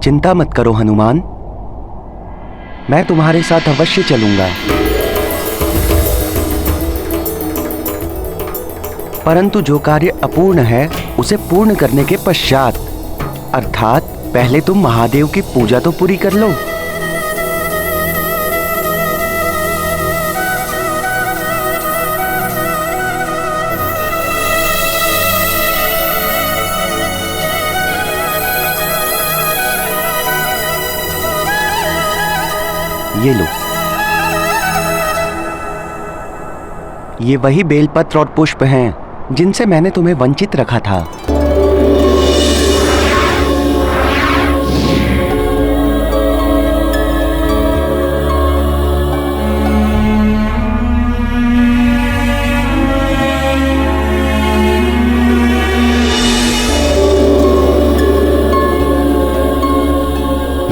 चिंता मत करो हनुमान, मैं तुम्हारे साथ अवश्य चलूंगा। परंतु जो कार्य अपूर्ण है उसे पूर्ण करने के पश्चात, अर्थात पहले तुम महादेव की पूजा तो पूरी कर लो। ये लो, ये वही बेलपत्र और पुष्प हैं जिनसे मैंने तुम्हें वंचित रखा था।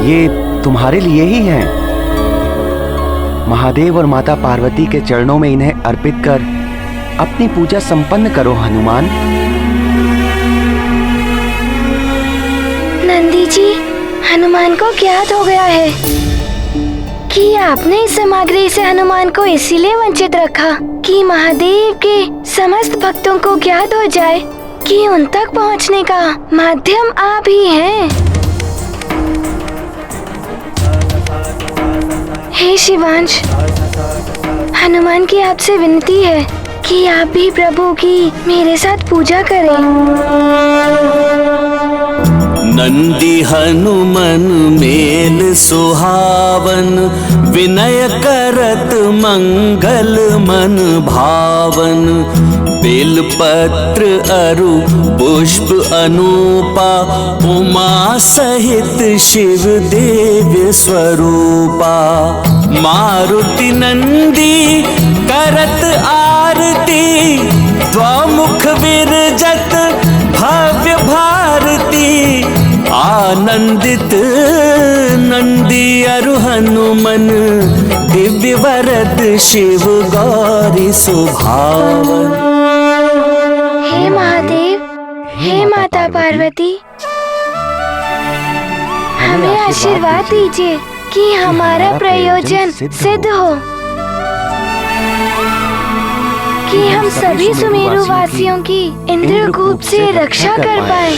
ये तुम्हारे लिए ही हैं। महादेव और माता पार्वती के चरणों में इन्हें अर्पित कर अपनी पूजा संपन्न करो हनुमान। नंदी जी, हनुमान को ज्ञात हो गया है कि आपने इस सामग्री से हनुमान को इसीलिए वंचित रखा कि महादेव के समस्त भक्तों को ज्ञात हो जाए कि उन तक पहुंचने का माध्यम आप ही हैं। हे शिवांश, हनुमान की आपसे विनती है कि आप भी प्रभु की मेरे साथ पूजा करें। नंदी हनुमन मेल सुहावन, विनय करत मंगल मन भावन। बेलपत्र अरु पुष्प अनूपा, उमा सहित शिव देव्य स्वरूपा। मारुति नंदी करत आरती, द्वामुख विरजत भव्य भारती। आनंदित नंदी अरु हनुमन, दिव्य वरद शिव गौरी सुभावन। हे महादेव, हे माता पार्वती, हमें आशीर्वाद दीजिए कि हमारा प्रयोजन सिद्ध हो, कि हम सभी सुमेरु वासियों की इंद्रकूप से रक्षा कर पाए।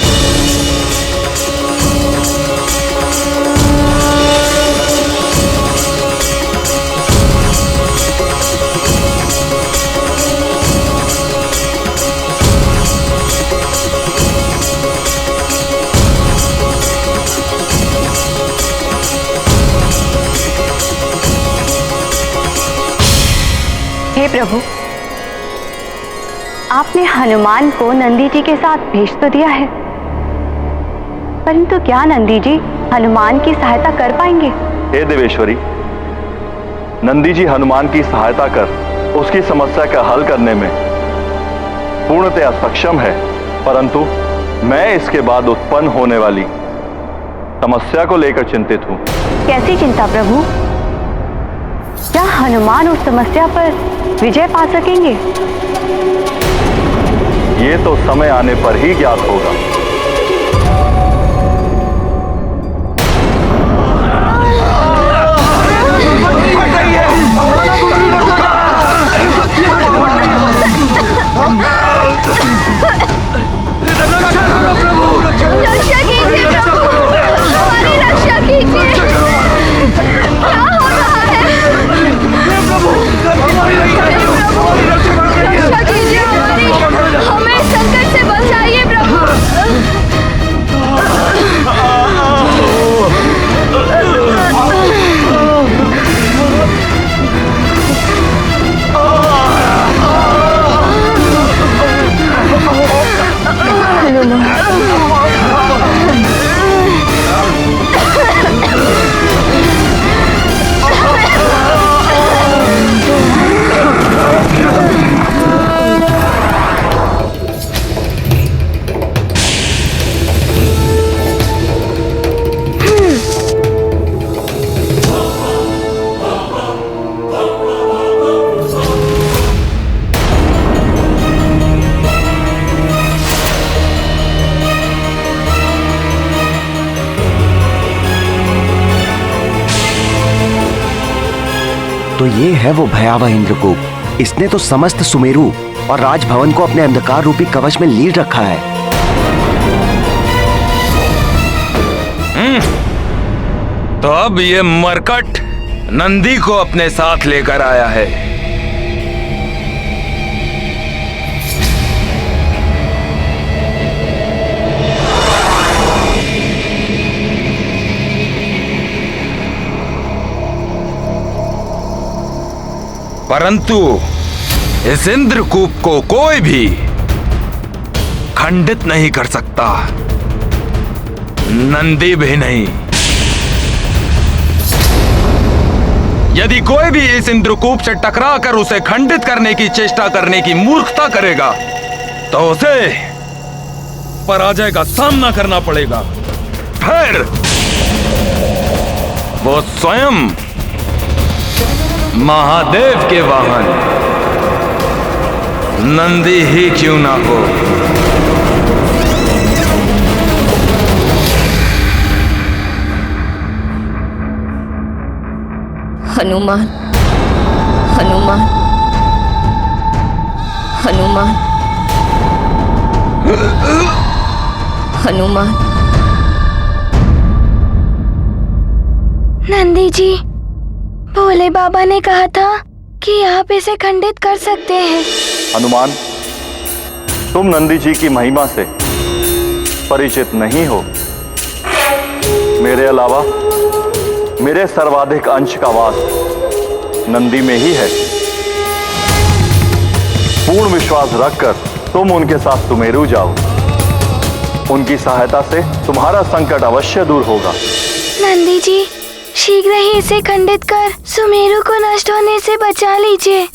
हे प्रभु, आपने हनुमान को नंदी जी के साथ भेज तो दिया है, परंतु क्या नंदी जी हनुमान की सहायता कर पाएंगे? हे देवेश्वरी, नंदी जी हनुमान की सहायता कर उसकी समस्या का हल करने में पूर्णतया सक्षम है, परंतु मैं इसके बाद उत्पन्न होने वाली समस्या को लेकर चिंतित हूँ। कैसी चिंता प्रभु? क्या हनुमान उस समस्या पर विजय पा सकेंगे? ये तो समय आने पर ही ज्ञात होगा। रक्षा कीजिए प्रभु, हमारी रक्षा कीजिए। क्या हो रहा है? रक्षा कीजिए हमारी, हमें संकट से बचाइए प्रभु। तो ये है वो भयावह इंद्रकूप। इसने तो समस्त सुमेरु और राजभवन को अपने अंधकार रूपी कवच में लीड रखा है। तो अब ये मरकट नंदी को अपने साथ लेकर आया है। परंतु इस इंद्रकूप को कोई भी खंडित नहीं कर सकता, नंदी भी नहीं। यदि कोई भी इस इंद्रकूप से टकराकर उसे खंडित करने की चेष्टा करने की मूर्खता करेगा तो उसे पराजय का सामना करना पड़ेगा। फिर वो स्वयं महादेव के वाहन नंदी ही क्यों ना हो। हनुमान, हनुमान, हनुमान, हनुमान। नंदी जी, भोले बाबा ने कहा था कि आप इसे खंडित कर सकते हैं। हनुमान, तुम नंदी जी की महिमा से परिचित नहीं हो। मेरे अलावा मेरे सर्वाधिक अंश का वास नंदी में ही है। पूर्ण विश्वास रखकर तुम उनके साथ सुमेरु जाओ। उनकी सहायता से तुम्हारा संकट अवश्य दूर होगा। नंदी जी, शीघ्र ही इसे खंडित कर सुमेरु को नष्ट होने से बचा लीजिए।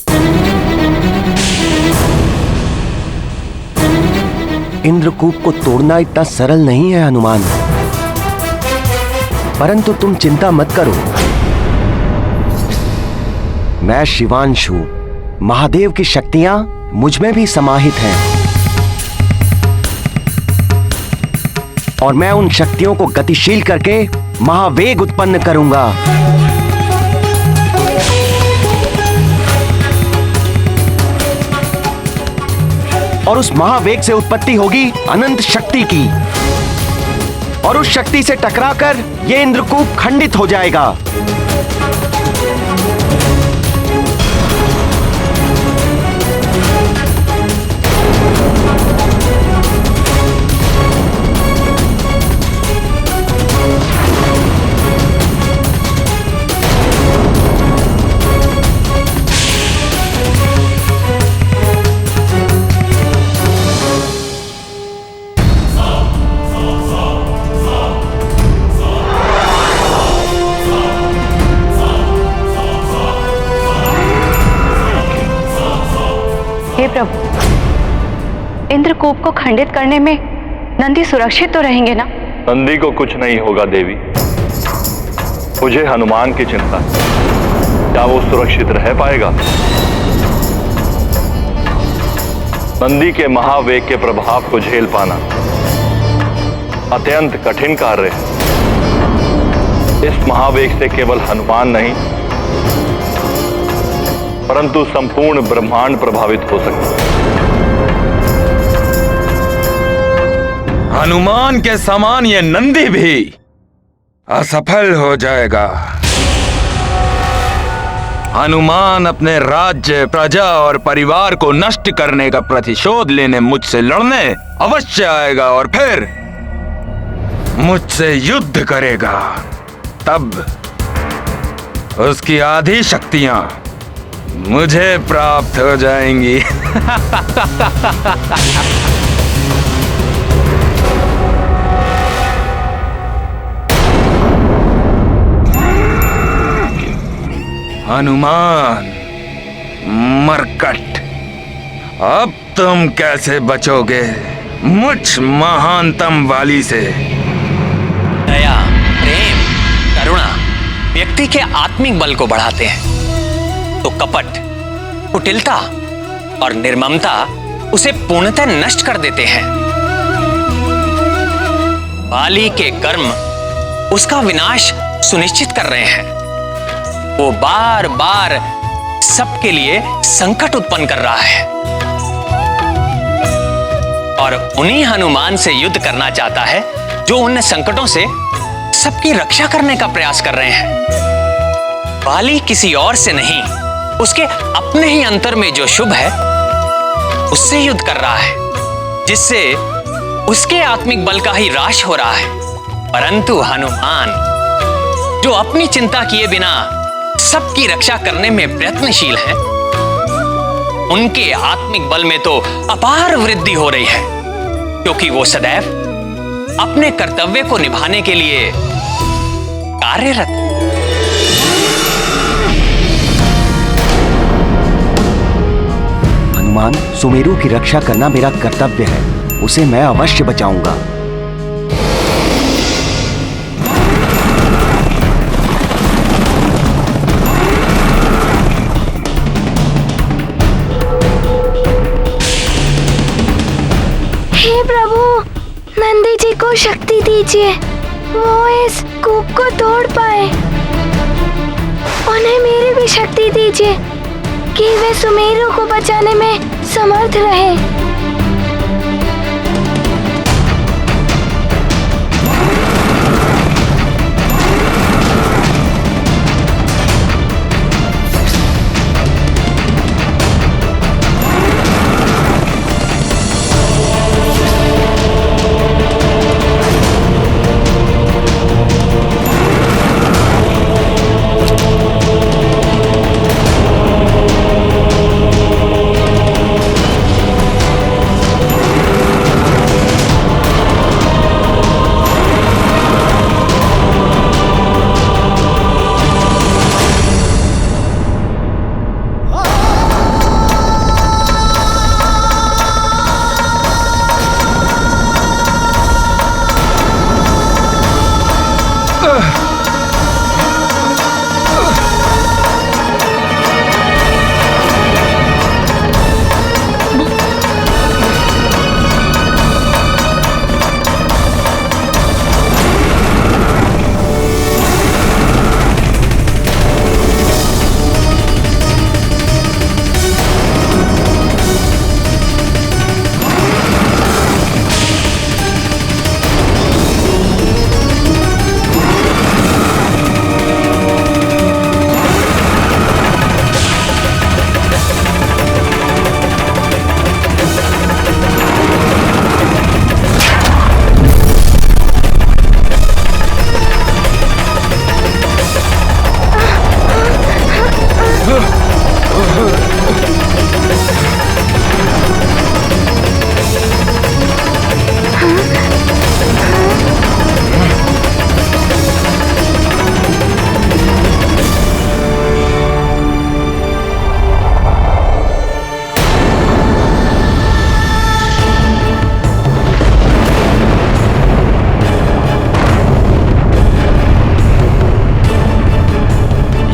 इंद्रकूप को तोड़ना इतना सरल नहीं है हनुमान, परंतु तुम चिंता मत करो। मैं शिवांशु, महादेव की शक्तियां मुझ में भी समाहित हैं और मैं उन शक्तियों को गतिशील करके महावेग उत्पन्न करूंगा। और उस महावेग से उत्पत्ति होगी अनंत शक्ति की, और उस शक्ति से टकराकर ये इंद्रकूप खंडित हो जाएगा। हे प्रभु, इंद्रकूप को खंडित करने में नंदी सुरक्षित तो रहेंगे ना? नंदी को कुछ नहीं होगा देवी। मुझे हनुमान की चिंता, क्या वो सुरक्षित रह पाएगा? नंदी के महावेग के प्रभाव को झेल पाना अत्यंत कठिन कार्य है। इस महावेग से केवल हनुमान नहीं परंतु संपूर्ण ब्रह्मांड प्रभावित हो सकता है। हनुमान के समान ये नंदी भी असफल हो जाएगा। हनुमान अपने राज्य, प्रजा और परिवार को नष्ट करने का प्रतिशोध लेने मुझसे लड़ने अवश्य आएगा और फिर मुझसे युद्ध करेगा। तब उसकी आधी शक्तियां मुझे प्राप्त हो जाएंगी। हनुमान, मरकट, अब तुम कैसे बचोगे मुझ महानतम वाली से? दया, प्रेम, करुणा व्यक्ति के आत्मिक बल को बढ़ाते हैं, तो कपट, कुटिलता और निर्ममता उसे पूर्णतः नष्ट कर देते हैं। बाली के कर्म उसका विनाश सुनिश्चित कर रहे हैं। वो बार बार सबके लिए संकट उत्पन्न कर रहा है और उन्हीं हनुमान से युद्ध करना चाहता है जो उन संकटों से सबकी रक्षा करने का प्रयास कर रहे हैं। बाली किसी और से नहीं, उसके अपने ही अंतर में जो शुभ है उससे युद्ध कर रहा है, जिससे उसके आत्मिक बल का ही ह्रास हो रहा है। परंतु हनुमान जो अपनी चिंता किए बिना सबकी रक्षा करने में प्रयत्नशील है, उनके आत्मिक बल में तो अपार वृद्धि हो रही है, क्योंकि वो सदैव अपने कर्तव्य को निभाने के लिए कार्यरत है। हनुमान, सुमेरु की रक्षा करना मेरा कर्तव्य है, उसे मैं अवश्य बचाऊंगा। हे प्रभु, नंदी जी को शक्ति दीजिए, वो इस कूप को तोड़ पाए। उन्हें मेरी भी शक्ति दीजिए कि वे सुमेरु को बचाने में समर्थ रहे।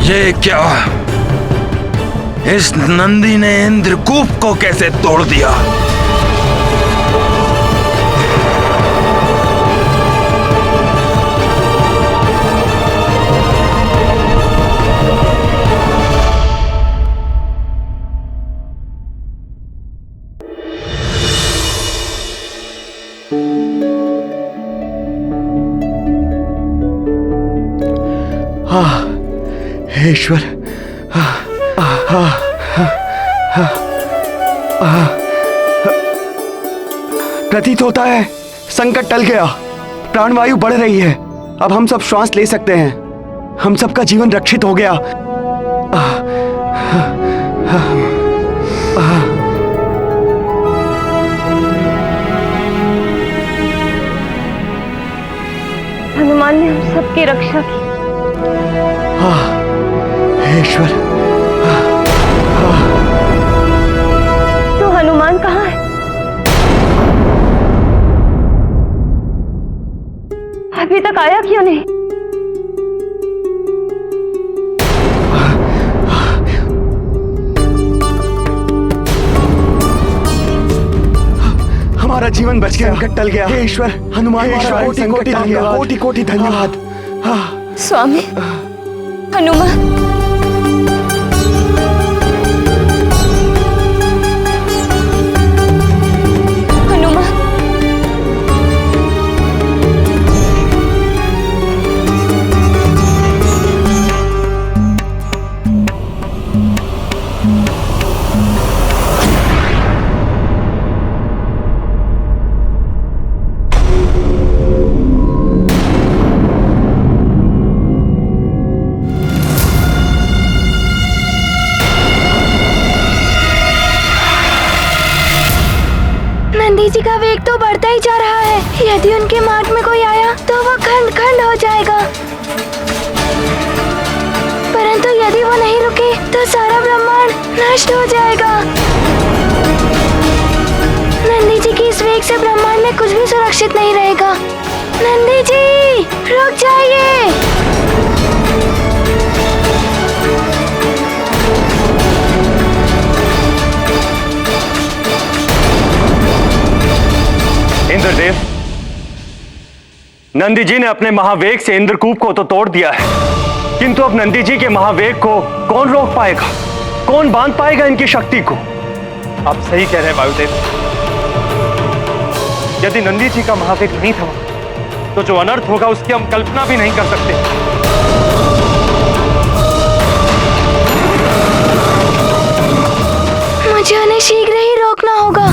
ये क्या? इस नंदी ने इंद्रकूप को कैसे तोड़ दिया? ईश्वर, प्रतीत होता है संकट टल गया, प्राणवायु बढ़ रही है, अब हम सब श्वास ले सकते हैं, हम सबका जीवन रक्षित हो गया। हनुमान ने हम सबकी रक्षा की। ईश्वर, तो हनुमान कहाँ है? अभी तक आया क्यों नहीं? हमारा जीवन बच गया, संकट टल गया। हे ईश्वर, हनुमान कोटि कोटि धन्यवाद। स्वामी हनुमान, रहा है। यदि उनके मार्ग में कोई आया तो वो खंड खंड हो जाएगा, परंतु यदि वो नहीं रुके तो सारा ब्रह्मांड नष्ट हो जाएगा। नंदी जी की इस वेग से ब्रह्मांड में कुछ भी सुरक्षित नहीं रहेगा। नंदी जी, रुक जाइए। इंद्रदेव, नंदी जी ने अपने महावेग से इंद्रकूप को तो तोड़ दिया है, किंतु अब नंदी जी के महावेग को कौन रोक पाएगा? कौन बांध पाएगा इनकी शक्ति को? आप सही कह रहे हैं वायुदेव। यदि नंदी जी का महावेग नहीं थमा तो जो अनर्थ होगा उसकी हम कल्पना भी नहीं कर सकते। मुझे उन्हें शीघ्र ही रोकना होगा।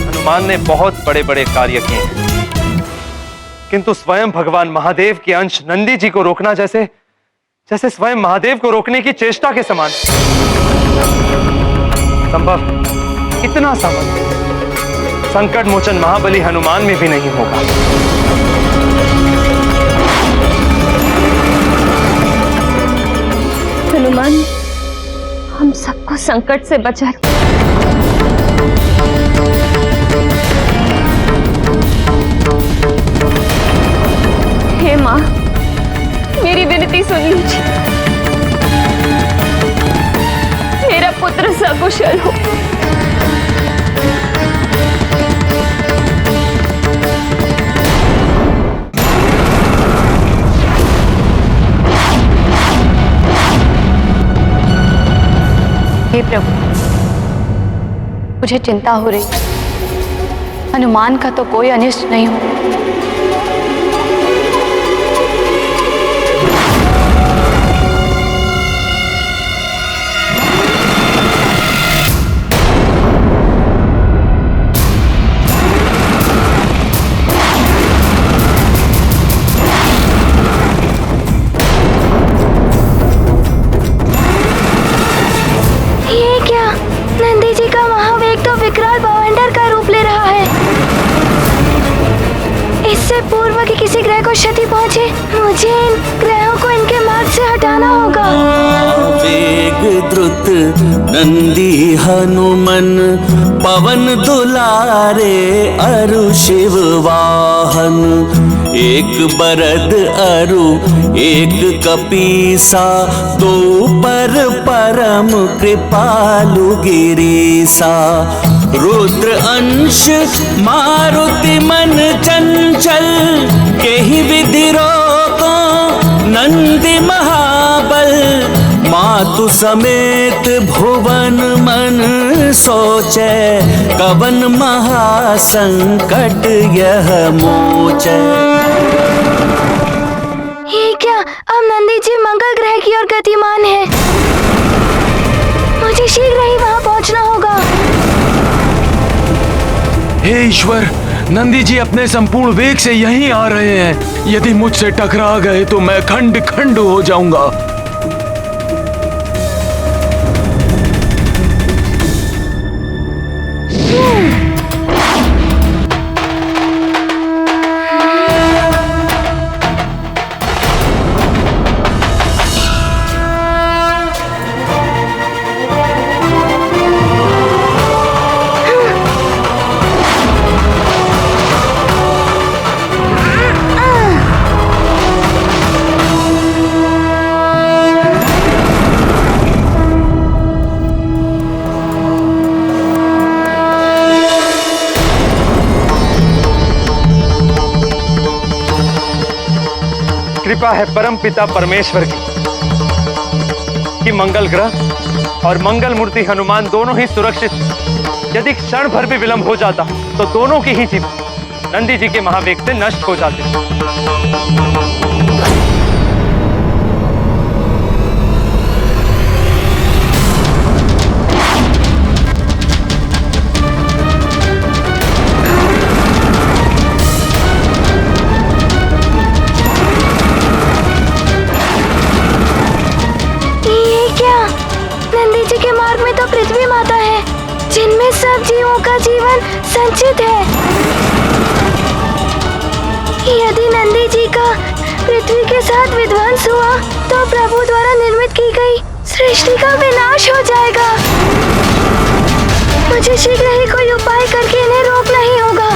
हनुमान ने बहुत बड़े बड़े कार्य किए हैं, किंतु स्वयं भगवान महादेव के अंश नंदी जी को रोकना जैसे जैसे स्वयं महादेव को रोकने की चेष्टा के समान। संभव इतना सामर्थ्य संकट मोचन महाबली हनुमान में भी नहीं होगा। हनुमान हम सबको संकट से बचा। हे माँ, मेरी विनती सुन लीजिए। मेरा पुत्र सकुशल हो। हे प्रभु, मुझे चिंता हो रही। हनुमान का तो कोई अनिष्ट नहीं हो। किसी ग्रह को क्षति पहुंचे, मुझे इन ग्रहों को इनके मार्ग से हटाना होगा। वेग द्रुत नंदी हनुमन, पवन दुलारे अरु शिव वाहन। एक बरद अरु एक कपीसा, दो पर परम कृपालु गिरीसा। रुद्र अंश मारुति मन चंचल, केहि विधि रोको नंदी महाबल। मातु समेत भुवन मन सोचे, कवन महासंकट यह मोचे। ये क्या, अब नंदी जी मंगल ग्रह की ओर गतिमान है। मुझे शीघ्र ही वहां पहुंचना होगा। हे ईश्वर, नंदी जी अपने संपूर्ण वेग से यहीं आ रहे हैं। यदि मुझसे टकरा गए तो मैं खंड खंड हो जाऊंगा। कृपा है परम पिता परमेश्वर की कि मंगल ग्रह और मंगल मूर्ति हनुमान दोनों ही सुरक्षित। यदि क्षण भर भी विलंब हो जाता तो दोनों की ही जीवन नंदी जी के महावेग से नष्ट हो जाते। यदि नंदी जी का पृथ्वी के साथ विध्वंस हुआ तो प्रभु द्वारा निर्मित की गई सृष्टि का विनाश हो जाएगा। मुझे शीघ्र ही कोई उपाय करके इन्हें रोकना ही होगा।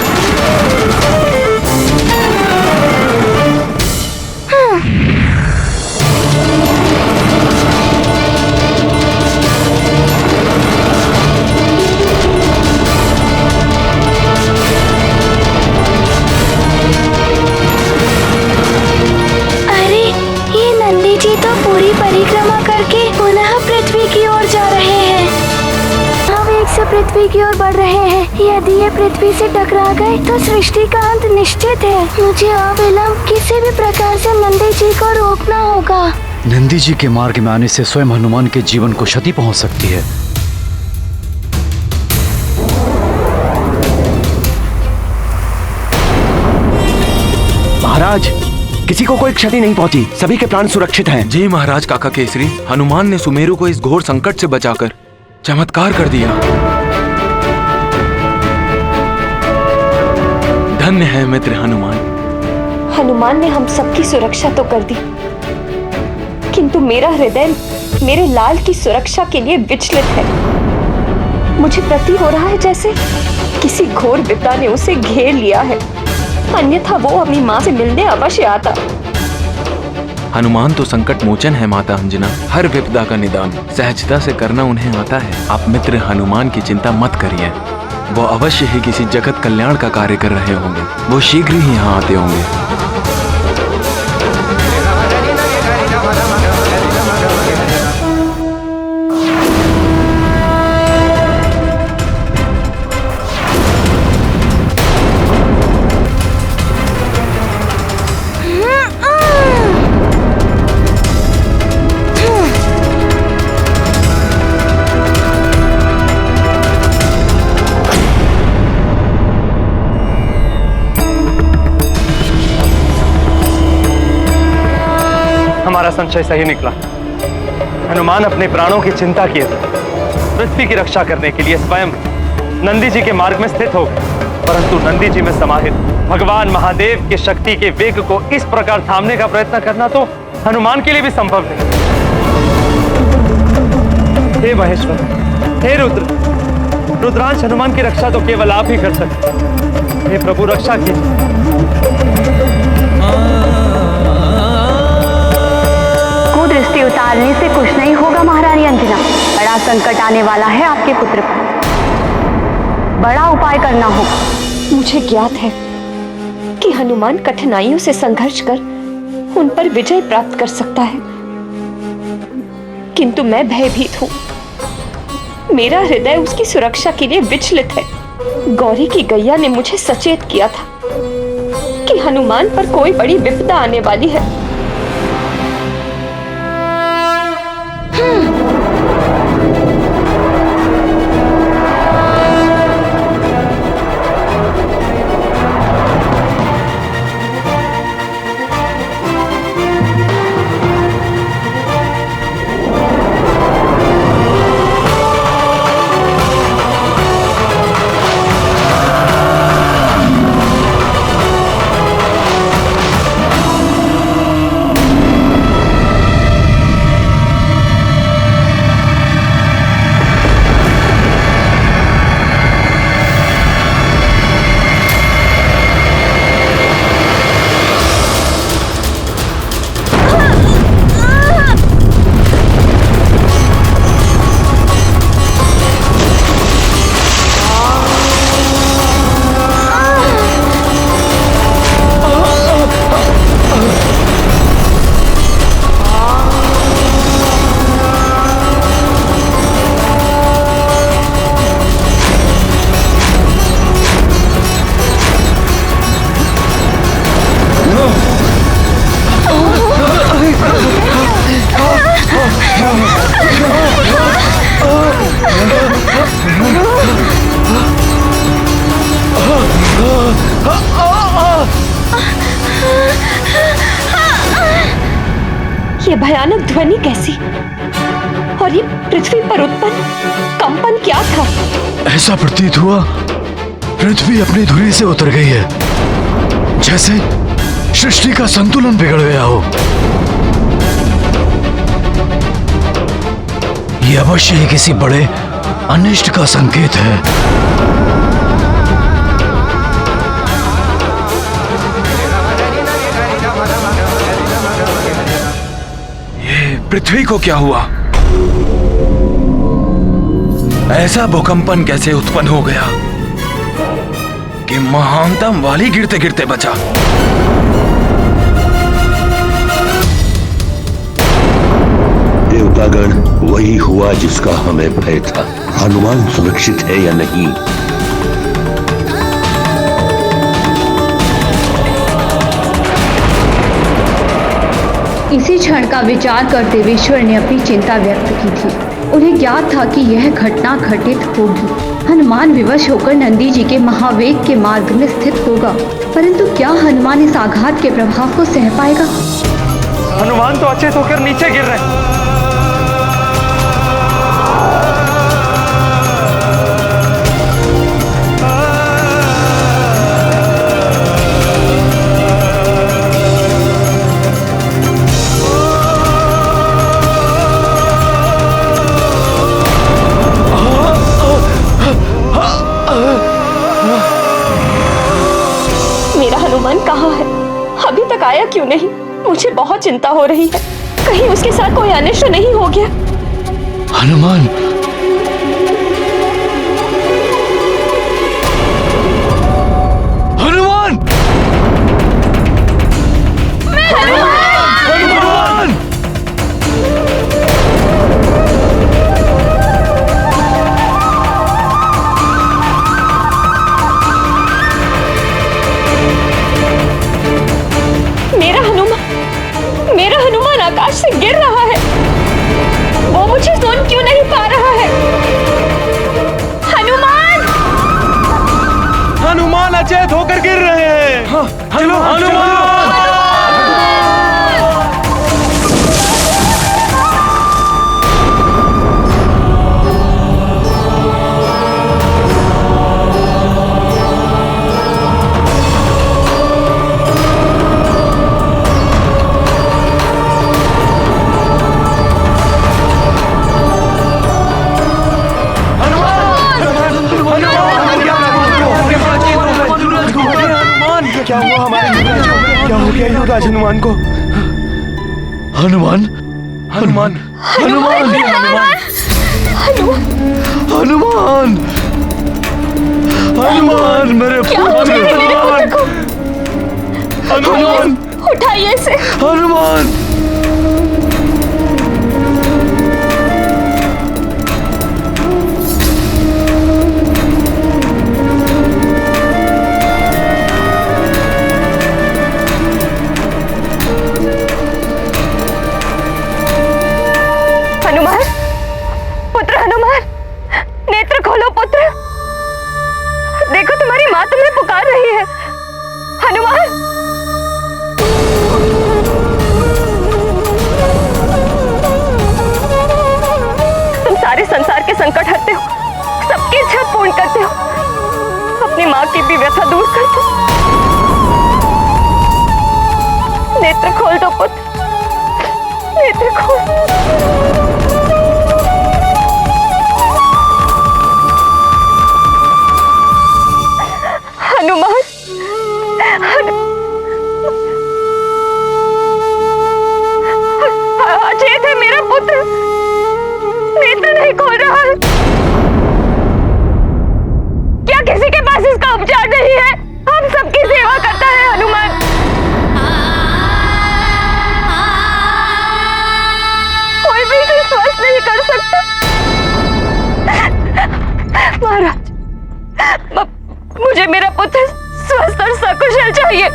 अरे, ये नंदी जी तो पूरी परिक्रमा करके पुनः पृथ्वी की ओर जा रहे हैं। वेग से पृथ्वी की ओर बढ़ रहे हैं। यदि ये पृथ्वी से टकरा गए तो सृष्टि का अंत निश्चित है। मुझे अविलंब किसी भी प्रकार से नंदी जी को रोकना होगा। नंदी जी के मार्ग में आने से स्वयं हनुमान के जीवन को क्षति पहुंच सकती है। महाराज, किसी को कोई क्षति नहीं पहुंची, सभी के प्राण सुरक्षित हैं। जी महाराज काका केसरी, हनुमान ने सुमेरु को इस घोर संकट से बचाकर चमत्कार कर दिया। धन्य है मित्र हनुमान। हनुमान ने हम सबकी सुरक्षा तो कर दी, किंतु मेरा हृदय मेरे लाल की सुरक्षा के लिए विचलित है। मुझे प्रतीत हो रहा है जैसे किसी घोर विपदा ने उसे घेर लिया है, अन्यथा वो अपनी माँ से मिलने अवश्य आता। हनुमान तो संकट मोचन है माता अंजना, हर विपदा का निदान सहजता से करना उन्हें आता है। आप मित्र हनुमान की चिंता मत करिए, वो अवश्य ही किसी जगत कल्याण का कार्य कर रहे होंगे। वो शीघ्र ही यहाँ आते होंगे। हमारा संशय सही निकला। हनुमान अपने प्राणों की चिंता किए थे, पृथ्वी की रक्षा करने के लिए स्वयं नंदी जी के मार्ग में स्थित हो गए, परंतु नंदी जी में समाहित भगवान महादेव की शक्ति के वेग को इस प्रकार थामने का प्रयत्न करना तो हनुमान के लिए भी संभव नहीं। हे महेश्वर, हे रुद्र, रुद्रांश हनुमान की रक्षा तो केवल आप ही कर सकते। हे प्रभु, रक्षा कीजिए। दृष्टि उतारने से कुछ नहीं होगा महारानी अंजना। बड़ा संकट आने वाला है आपके पुत्र पर, बड़ा उपाय करना होगा। मुझे ज्ञात है कि हनुमान कठिनाइयों से संघर्ष कर उन पर विजय प्राप्त कर सकता है, किंतु मैं भयभीत हूँ। मेरा हृदय उसकी सुरक्षा के लिए विचलित है। गौरी की गैया ने मुझे सचेत किया था कि हनुमान पर कोई बड़ी विपदा आने वाली है। ये भयानक ध्वनि कैसी, और ये पृथ्वी पर उत्पन्न कंपन क्या था? ऐसा प्रतीत हुआ पृथ्वी अपनी धुरी से उतर गई है, जैसे सृष्टि का संतुलन बिगड़ गया हो। ये अवश्य ही किसी बड़े अनिष्ट का संकेत है। ये पृथ्वी को क्या हुआ? ऐसा भूकंपन कैसे उत्पन्न हो गया कि महानतम वाली गिरते गिरते बचा? देवतागण, वही हुआ जिसका हमें भय था। हनुमान सुरक्षित है या नहीं? इसी क्षण का विचार करते हुए ईश्वर ने अपनी चिंता व्यक्त की थी। उन्हें ज्ञात था कि यह घटना घटित होगी। हनुमान विवश होकर नंदी जी के महावेग के मार्ग में स्थित होगा, परंतु क्या हनुमान इस आघात के प्रभाव को सह पाएगा? हनुमान तो अचेत होकर नीचे गिर रहे हैं। मेरा हनुमान कहाँ है? अभी तक आया क्यों नहीं? मुझे बहुत चिंता हो रही है, कहीं उसके साथ कोई अनिष्ट नहीं हो गया। हनुमान, हनुमान, हनुमान, मेरा हनुमान आकाश से गिर रहा है। वो मुझे सुन क्यों नहीं पा रहा है? हनुमान! हनुमान अचेत होकर गिर रहे हैं। चलो हनुमान! क्या हुआ हमारे युवराज को? क्या हो गया युवराज हनुमान को? हनुमान, हनुमान, हनुमान, हनुमान, हनुमान, मेरे पुत्र, हनुमान, उठाइए इसे। हनुमान, हनुमान, पुत्र हनुमान, नेत्र खोलो पुत्र। देखो तुम्हारी माँ तुम्हें पुकार रही है। हनुमान! तुम सारे संसार के संकट हरते हो, सबकी इच्छा पूर्ण करते हो, अपनी माँ की भी व्यथा दूर करते हो। नेत्र खोल दो पुत्र, नेत्र खोल। हनुमान, अचेत है मेरा पुत्र, नेत्र नहीं खोल रहा है। क्या किसी के पास इसका उपचार नहीं है? हम सबकी सेवा करता है हनुमान। कोई भी इसे स्वस्थ नहीं कर सकता। महाराज, मुझे मेरा पुत्र स्वस्थ और सकुशल चाहिए।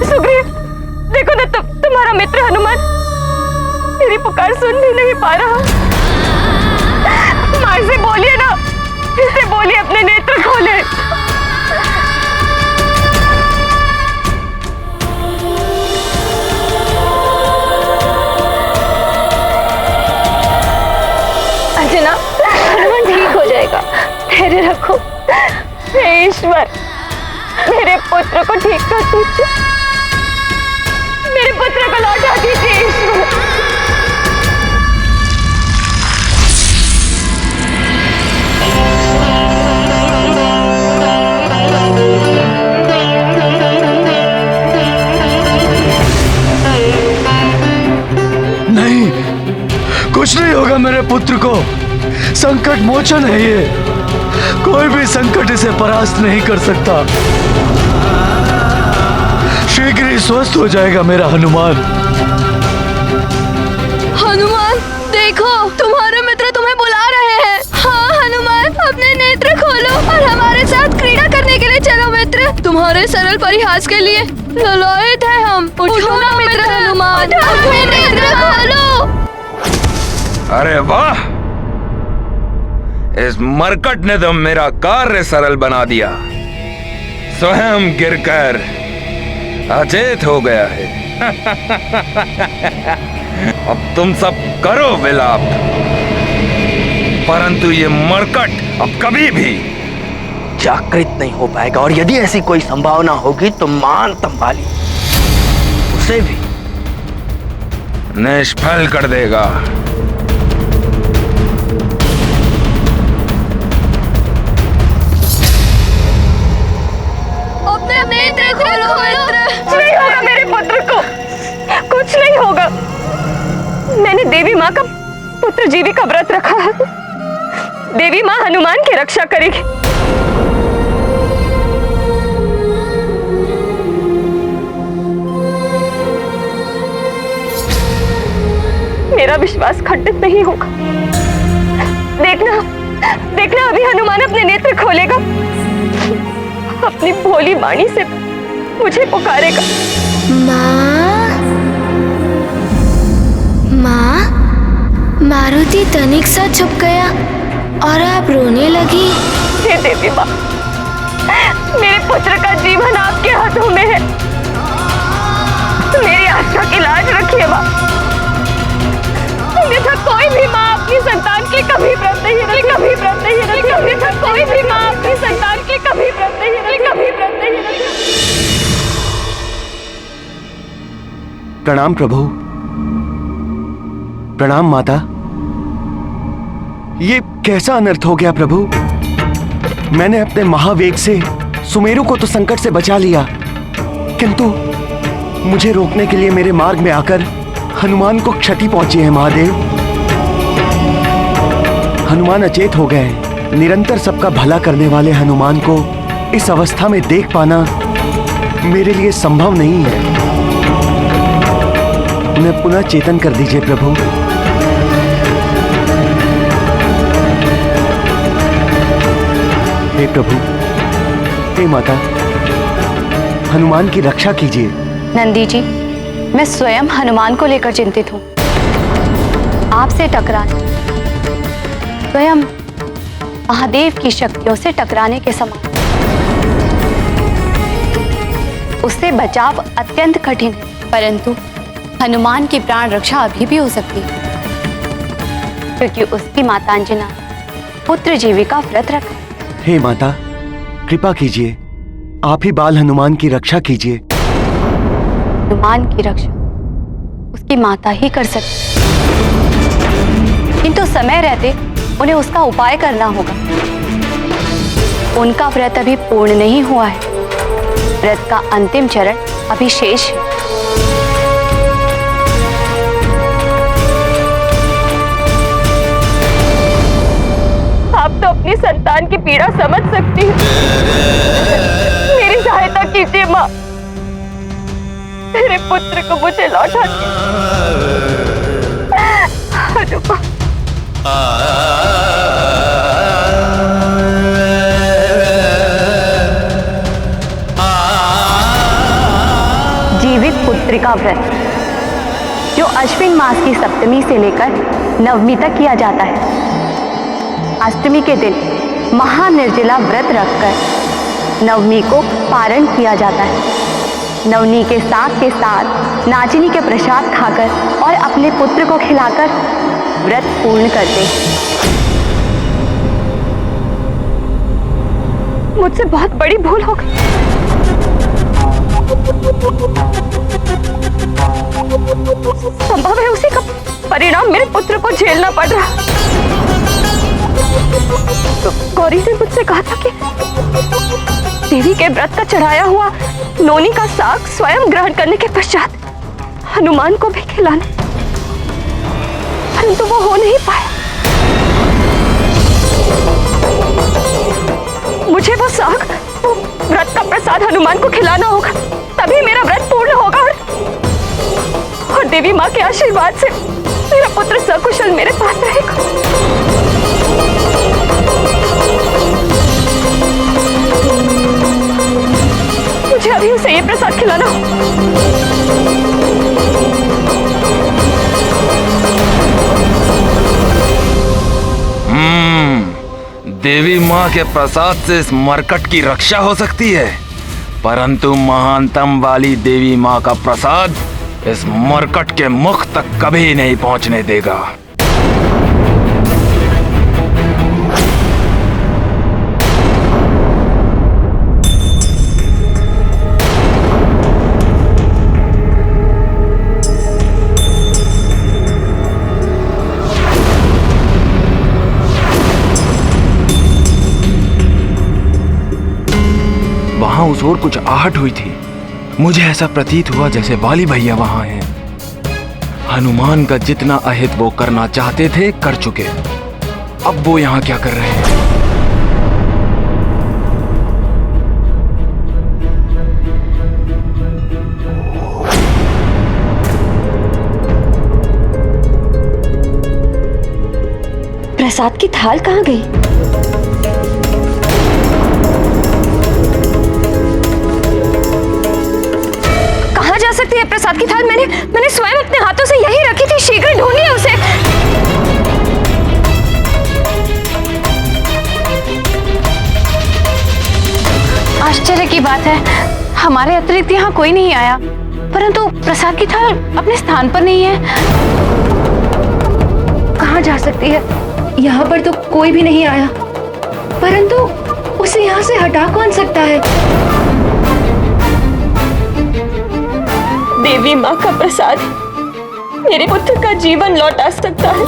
सुग्रीव, देखो ना, तुम्हारा मित्र हनुमान मेरी पुकार सुन भी नहीं पा रहा। माँ से बोलिए ना, इससे बोलिए अपने नेत्र खोले। अर्चना, हनुमान ठीक हो जाएगा, धैर्य रखो। हे ईश्वर, मेरे पुत्र को ठीक कर दीजिए, मेरे पुत्र को लौटा दीजिए ईश्वर। नहीं, कुछ नहीं होगा मेरे पुत्र को। संकट मोचन है ये, कोई भी संकट इसे परास्त नहीं कर सकता। शीघ्र ही स्वस्थ हो जाएगा मेरा हनुमान। हनुमान देखो, तुम्हारे मित्र तुम्हें बुला रहे हैं। हाँ हनुमान, अपने नेत्र खोलो और हमारे साथ क्रीड़ा करने के लिए चलो मित्र। तुम्हारे सरल परिहास के लिए ललायत है हम। उठो ना मित्र हनुमान, अपने नेत्र खोलो। अरे वाह, इस मरकट ने तो मेरा कार्य सरल बना दिया। स्वयं गिरकर अचेत हो गया है। अब तुम सब करो विलाप, परंतु ये मरकट अब कभी भी जागृत नहीं हो पाएगा, और यदि ऐसी कोई संभावना होगी तो मान तंबाली उसे भी निष्फल कर देगा। अपने नेत्र खोलो मित्र। कुछ नहीं होगा मेरे पुत्र को, कुछ नहीं होगा। मैंने देवी माँ का पुत्र जीवी का व्रत रखा है। देवी माँ हनुमान की रक्षा करेगी। मेरा विश्वास खंडित नहीं होगा। देखना, देखना अभी हनुमान अपने नेत्र खोलेगा, अपनी भोली वाणी से मुझे पुकारेगा। माँ, माँ, मारुति तनिक सा छुप गया और आप रोने लगी। हे देवी माँ, मेरे पुत्र का जीवन आपके हाथों में है। मेरी आस्था की लाज रखिए माँ। अन्यथा कोई भी माँ अपनी संतान के कभी व्रत नहीं रखी, कभी व्रत नहीं रखी। अन्यथा कोई भी माँ अपनी संतान के कभी व्रत नहीं रखी, कभी व्रत नहीं रखी। प्रणाम प्रभु। प्रणाम माता। ये कैसा अनर्थ हो गया प्रभु? मैंने अपने महावेग से सुमेरु को तो संकट से बचा लिया, किंतु मुझे रोकने के लिए मेरे मार्ग में आकर हनुमान को क्षति पहुंची है। महादेव, हनुमान अचेत हो गए। निरंतर सबका भला करने वाले हनुमान को इस अवस्था में देख पाना मेरे लिए संभव नहीं है। उन्हें पुनः चेतन कर दीजिए प्रभु। हे प्रभु, हे माता, हनुमान की रक्षा कीजिए। नंदी जी, मैं स्वयं हनुमान को लेकर चिंतित हूँ। आपसे टकराने स्वयं महादेव की शक्तियों से टकराने के समान। उससे बचाव अत्यंत कठिन है, परंतु हनुमान की प्राण रक्षा अभी भी हो सकती है, क्योंकि उसकी माता अंजना पुत्र जीवी का व्रत रखा है। हे माता, कृपा कीजिए, आप ही बाल हनुमान की रक्षा कीजिए। हनुमान की रक्षा उसकी माता ही कर सकती, किंतु समय रहते उन्हें उसका उपाय करना होगा। उनका व्रत अभी पूर्ण नहीं हुआ है। व्रत का अंतिम चरण अभी शेष है। आप तो अपनी संतान की पीड़ा समझ सकती हैं। मेरी सहायता कीजिए माँ, मेरे पुत्र को मुझे लौटा दीजिए। जीवित पुत्री का व्रत जो अश्विन मास की सप्तमी से लेकर नवमी तक किया जाता है। अष्टमी के दिन महानिर्जला व्रत रखकर नवमी को पारण किया जाता है। नवमी के साथ नाचिनी के प्रसाद खाकर और अपने पुत्र को खिलाकर व्रत पूर्ण करते हैं। मुझसे बहुत बड़ी भूल हो गई। संभव है उसी का परिणाम मेरे पुत्र को झेलना पड़ रहा। तो गौरी ने मुझसे कहा था कि देवी के व्रत का चढ़ाया हुआ नोनी का साग स्वयं ग्रहण करने के पश्चात हनुमान को भी खिलाने, परंतु वो हो नहीं पाया। मुझे वो साग, वो व्रत का प्रसाद हनुमान को खिलाना होगा, तभी मेरा व्रत पूर्ण होगा और देवी माँ के आशीर्वाद से मेरा पुत्र सकुशल मेरे पास रहेगा। मुझे अभी उसे ये प्रसाद खिलाना हो। देवी माँ के प्रसाद से इस मरकट की रक्षा हो सकती है, परंतु महानतम वाली देवी माँ का प्रसाद इस मरकट के मुख तक कभी नहीं पहुंचने देगा। वहां उस ओर कुछ आहट हुई थी। मुझे ऐसा प्रतीत हुआ जैसे वाली भैया वहां हैं। हनुमान का जितना अहित वो करना चाहते थे कर चुके, अब वो यहां क्या कर रहे हैं? प्रसाद की थाल कहाँ गई? जा सकती है प्रसाद की थाल? मैंने स्वयं अपने हाथों से यही रखी थी। शीघ्र ढूंढिए उसे। आश्चर्य की बात है, हमारे अतिरिक्त यहाँ कोई नहीं आया, परंतु प्रसाद की थाल अपने स्थान पर नहीं है। कहाँ जा सकती है? यहाँ पर तो कोई भी नहीं आया, परंतु उसे यहाँ से हटा कौन सकता है? देवी माँ का प्रसाद मेरे पुत्र का जीवन लौटा सकता है।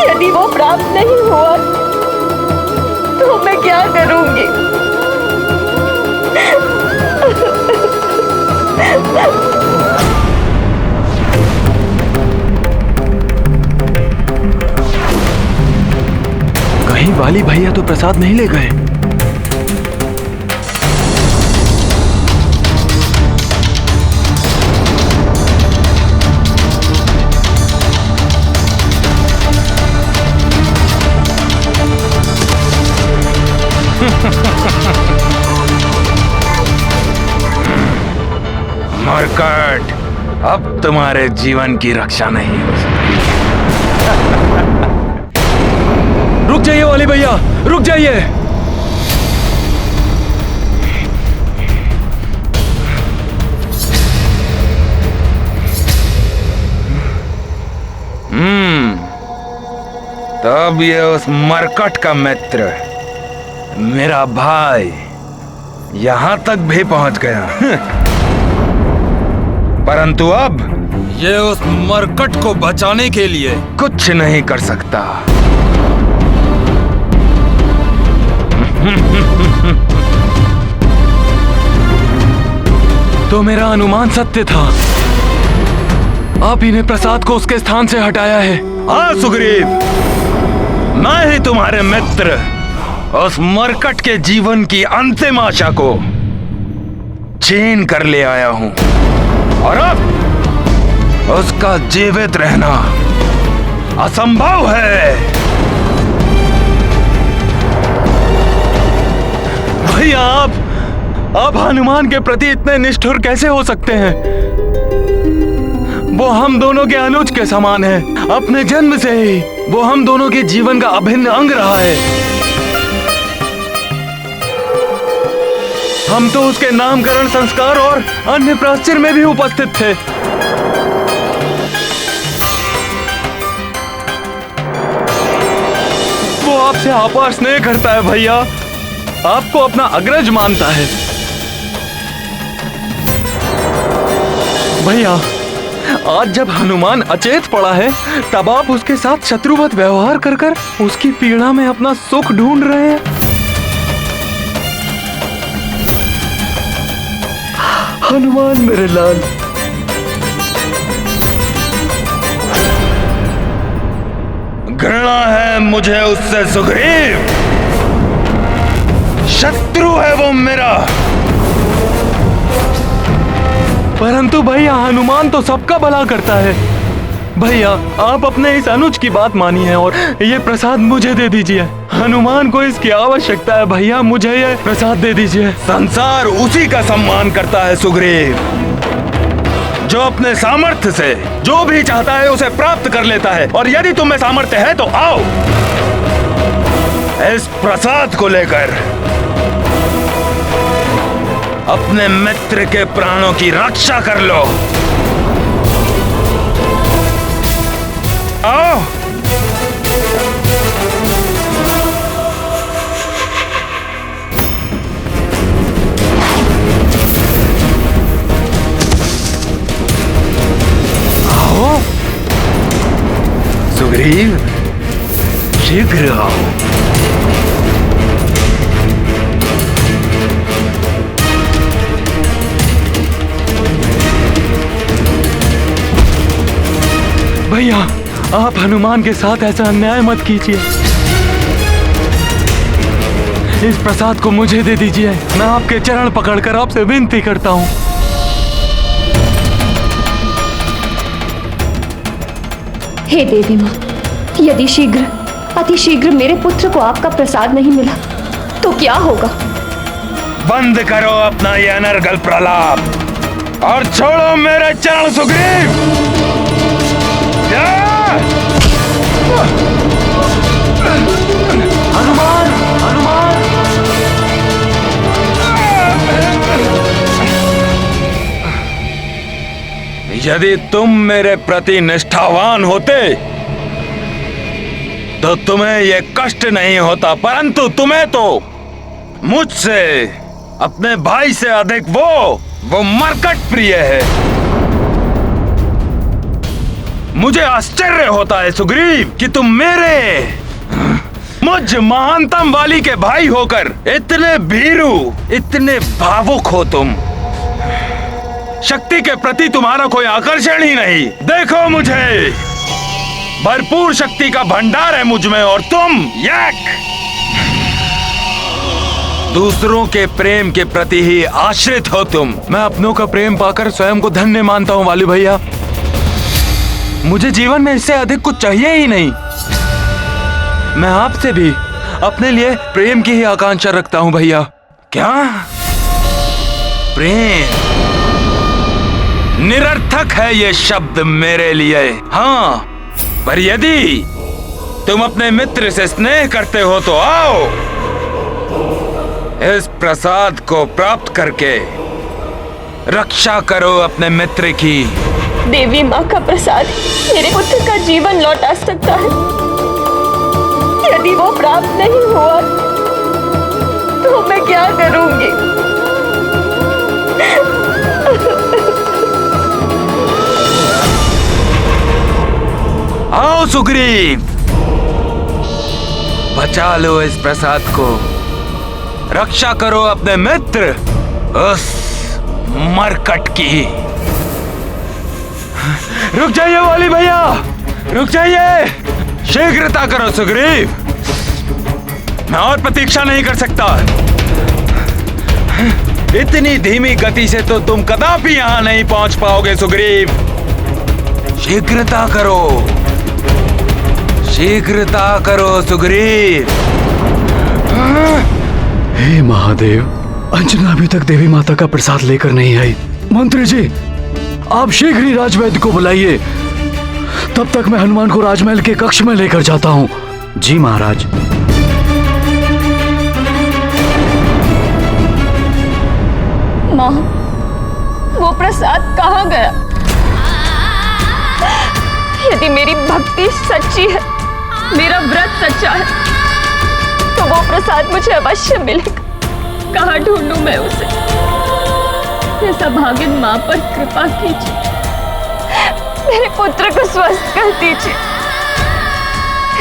यदि वो प्राप्त नहीं हुआ तो मैं क्या करूंगी? कहीं वाली भैया तो प्रसाद नहीं ले गए? मरकट, अब तुम्हारे जीवन की रक्षा नहीं हो सकती। रुक जाइए वाली भैया, रुक जाइए। तब ये उस मरकट का मित्र, मेरा भाई, यहां तक भी पहुंच गया। परंतु अब ये उस मरकट को बचाने के लिए कुछ नहीं कर सकता। तो मेरा अनुमान सत्य था। आप ही ने प्रसाद को उसके स्थान से हटाया है। हाँ सुग्रीव, मैं ही तुम्हारे मित्र उस मरकट के जीवन की अंतिम आशा को छीन कर ले आया हूं, और अब उसका जीवित रहना असंभव है। भैया, आप हनुमान के प्रति इतने निष्ठुर कैसे हो सकते हैं? वो हम दोनों के अनुज के समान है। अपने जन्म से ही वो हम दोनों के जीवन का अभिन्न अंग रहा है। हम तो उसके नामकरण संस्कार और अन्य प्राश्चिर में भी उपस्थित थे। वो आपसे अपार स्नेह करता है भैया, आपको अपना अग्रज मानता है। भैया, आज जब हनुमान अचेत पड़ा है तब आप उसके साथ शत्रुवत व्यवहार कर कर उसकी पीड़ा में अपना सुख ढूंढ रहे हैं। हनुमान मेरे लाल, घृणा है मुझे उससे सुग्रीव, शत्रु है वो मेरा। परंतु भैया हनुमान तो सबका भला करता है। भैया आप अपने इस अनुज की बात मानिए और ये प्रसाद मुझे दे दीजिए। हनुमान को इसकी आवश्यकता है भैया, मुझे ये प्रसाद दे दीजिए। संसार उसी का सम्मान करता है सुग्रीव जो अपने सामर्थ्य से जो भी चाहता है उसे प्राप्त कर लेता है। और यदि तुम्हें सामर्थ्य है तो आओ इस प्रसाद को लेकर अपने मित्र के प्राणों की रक्षा कर लो। आओ। आओ सुग्रीव, शीघ्र आओ। भैया आप हनुमान के साथ ऐसा अन्याय मत कीजिए। इस प्रसाद को मुझे दे दीजिए। मैं आपके चरण पकड़कर आपसे विनती करता हूँ। हे देवी माँ, यदि शीघ्र अति शीघ्र मेरे पुत्र को आपका प्रसाद नहीं मिला तो क्या होगा? बंद करो अपना ये अनर्गल प्रलाप और छोड़ो मेरे चरण सुग्रीव। हनुमान, हनुमान। यदि तुम मेरे प्रति निष्ठावान होते तो तुम्हें ये कष्ट नहीं होता, परंतु तुम्हें तो मुझसे अपने भाई से अधिक वो मरकट प्रिय है। मुझे आश्चर्य होता है सुग्रीव कि तुम मुझ महानतम वाली के भाई होकर इतने भीरू, इतने भावुक हो। तुम शक्ति के प्रति तुम्हारा कोई आकर्षण ही नहीं। देखो मुझे, भरपूर शक्ति का भंडार है मुझ में और तुम दूसरों के प्रेम के प्रति ही आश्रित हो तुम। मैं अपनों का प्रेम पाकर स्वयं को धन्य मानता हूँ वाली भैया। मुझे जीवन में इससे अधिक कुछ चाहिए ही नहीं। मैं आपसे भी अपने लिए प्रेम की ही आकांक्षा रखता हूं भैया। क्या प्रेम? निरर्थक है ये शब्द मेरे लिए। हाँ, पर यदि तुम अपने मित्र से स्नेह करते हो तो आओ इस प्रसाद को प्राप्त करके रक्षा करो अपने मित्र की। देवी माँ का प्रसाद मेरे पुत्र का जीवन लौटा सकता है। यदि वो प्राप्त नहीं हुआ तो मैं क्या करूंगी? आओ सुग्रीव, बचा लो इस प्रसाद को, रक्षा करो अपने मित्र उस मरकट की। रुक जाइए वाली भैया, रुक जाइए। शीघ्रता करो सुग्रीव, मैं और प्रतीक्षा नहीं कर सकता। इतनी धीमी गति से तो तुम कदापि यहां नहीं पहुंच पाओगे सुग्रीव। शीघ्रता करो, शीघ्रता करो सुग्रीव। हे महादेव, अंजना अभी तक देवी माता का प्रसाद लेकर नहीं आई। मंत्री जी, आप शीघ्र ही राजवैद्य को बुलाइए। तब तक मैं हनुमान को राजमहल के कक्ष में लेकर जाता हूँ। जी महाराज। माँ, वो प्रसाद कहाँ गया? यदि मेरी भक्ति सच्ची है, मेरा व्रत सच्चा है, तो वो प्रसाद मुझे अवश्य मिलेगा। कहाँ ढूंढूं मैं उसे? ऐसा भागिन माँ पर कृपा कीजिए। मेरे पुत्र को स्वस्थ कर दीजिए।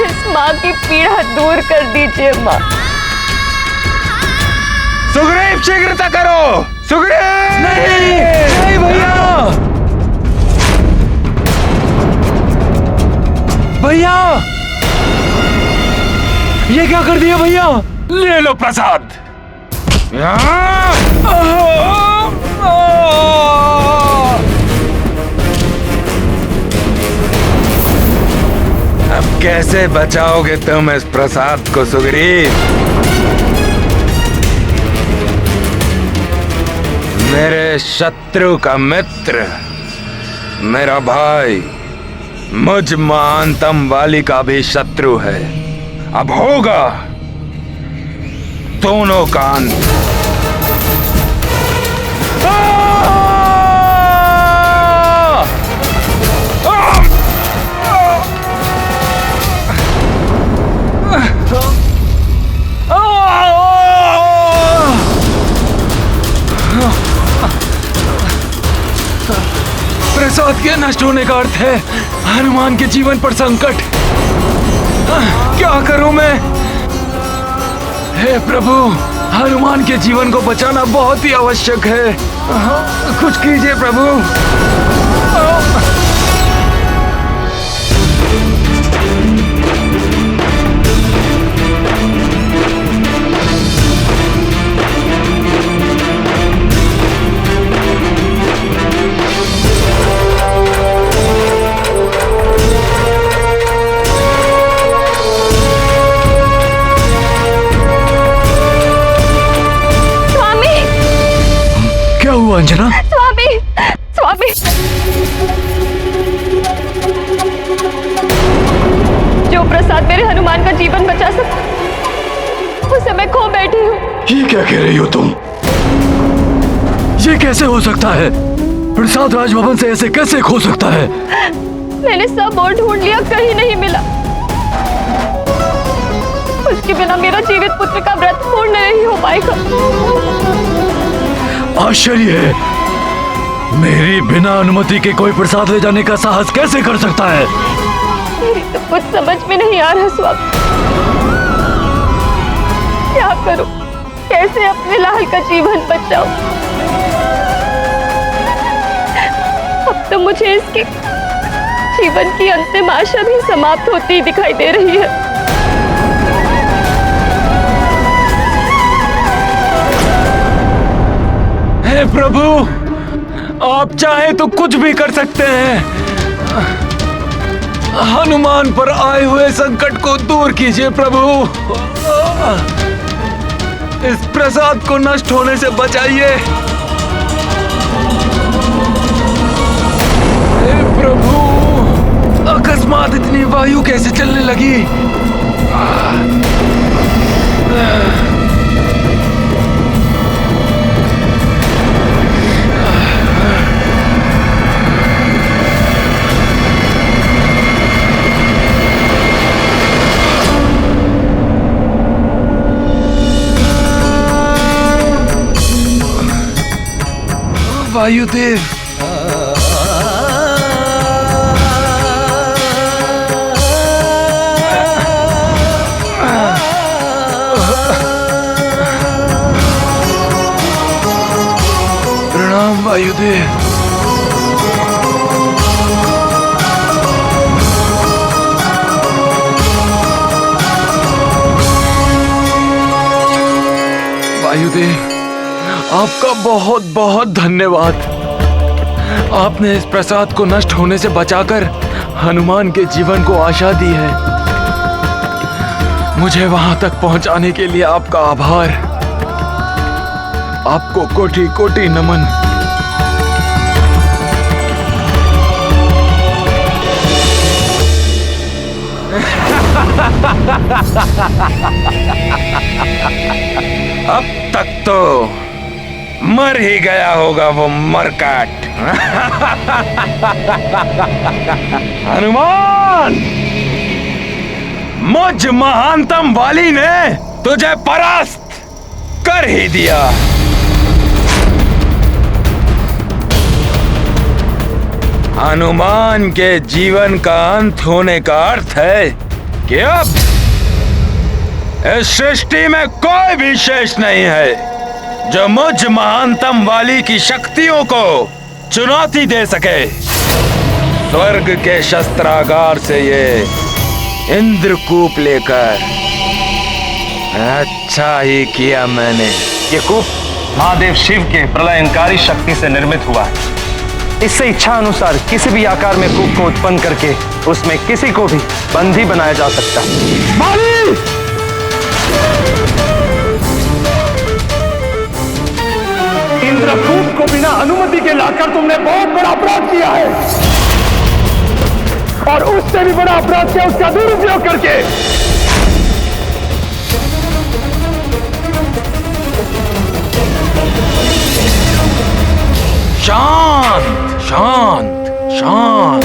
इस माँ की पीड़ा दूर कर दीजिए माँ। सुग्रीव शीघ्रता करो। सुग्रीव नहीं भैया, भैया ये क्या कर दिया भैया? ले लो प्रसाद। अब कैसे बचाओगे तुम इस प्रसाद को सुग्रीव? मेरे शत्रु का मित्र, मेरा भाई, मुझ महानतम वाली का भी शत्रु है। अब होगा दोनों का अंत। प्रसाद के नष्ट होने का अर्थ है हनुमान के जीवन पर संकट। क्या करूं मैं? हे प्रभु, हनुमान के जीवन को बचाना बहुत ही आवश्यक है। कुछ कीजिए प्रभु। क्या हुआ अंजना? स्वामी, स्वामी, जो प्रसाद मेरे हनुमान का जीवन बचा सका उसे मैं खो बैठी हूँ। ये क्या कह रही हो तुम? ये कैसे हो सकता है? प्रसाद राजभवन से ऐसे कैसे खो सकता है? मैंने सब और ढूंढ लिया, कहीं नहीं मिला। उसके बिना मेरा जीवित पुत्र का व्रत पूर्ण नहीं हो पाएगा। आश्चर्य है, मेरी बिना अनुमति के कोई प्रसाद ले जाने का साहस कैसे कर सकता है? मेरी तो कुछ समझ में नहीं आ रहा स्वामी। क्या करूं? कैसे अपने लाल का जीवन बचाऊं? अब तो मुझे इसके जीवन की अंतिम आशा भी समाप्त होती दिखाई दे रही है। हे प्रभु, आप चाहे तो कुछ भी कर सकते हैं। हनुमान पर आए हुए संकट को दूर कीजिए प्रभु। इस प्रसाद को नष्ट होने से बचाइए। हे प्रभु, अकस्मात इतनी वायु कैसे चलने लगी? वायुदेव, प्रणाम वायुदेव। वायुदेव, आपका बहुत बहुत धन्यवाद। आपने इस प्रसाद को नष्ट होने से बचाकर हनुमान के जीवन को आशा दी है। मुझे वहां तक पहुंचाने के लिए आपका आभार। आपको कोटि कोटि नमन। अब तक तो मर ही गया होगा वो मरकाट। हनुमान, मुझ महानतम वाली ने तुझे परास्त कर ही दिया। हनुमान के जीवन का अंत होने का अर्थ है कि अब इस सृष्टि में कोई भी शेष नहीं है जो मुझ महानतम वाली की शक्तियों को चुनौती दे सके। स्वर्ग के शस्त्रागार से ये इंद्रकूप लेकर अच्छा ही किया मैंने। ये कूप महादेव शिव के प्रलयंकारी शक्ति से निर्मित हुआ है। इससे इच्छा अनुसार किसी भी आकार में कूप को उत्पन्न करके उसमें किसी को भी बंदी बनाया जा सकता है। बाली! इंद्रकूप को बिना अनुमति के लाकर तुमने बहुत बड़ा अपराध किया है, और उससे भी बड़ा अपराध किया उसका दुरुपयोग करके। शांत शांत शांत।